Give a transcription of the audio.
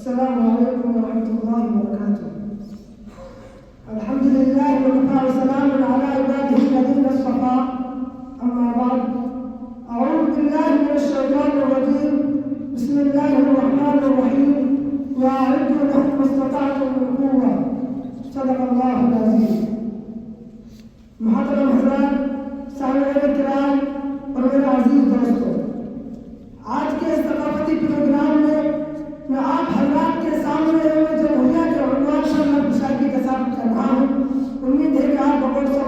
السلام علیکم ورحمۃ اللہ وبرکاتہ. الحمد للہ وکفى وسلام علی عباده الذین اصطفى. اما بعد، اعوذ باللہ من الشیطان الرجیم. بسم اللہ الرحمن الرحیم. واعدوا لهم ما استطعتم من قوة. صدق اللہ العظیم. محترم حضرات، سامعین کرام اور میرے عزیز دوستوں، آج کے اس ثقافتی پروگرام میں آپ حضرات کے سامنے جمہوریہ کے عنوان پر نشاندہی کے ساتھ کر رہا ہوں. امید ہے کہ آپ بغور سے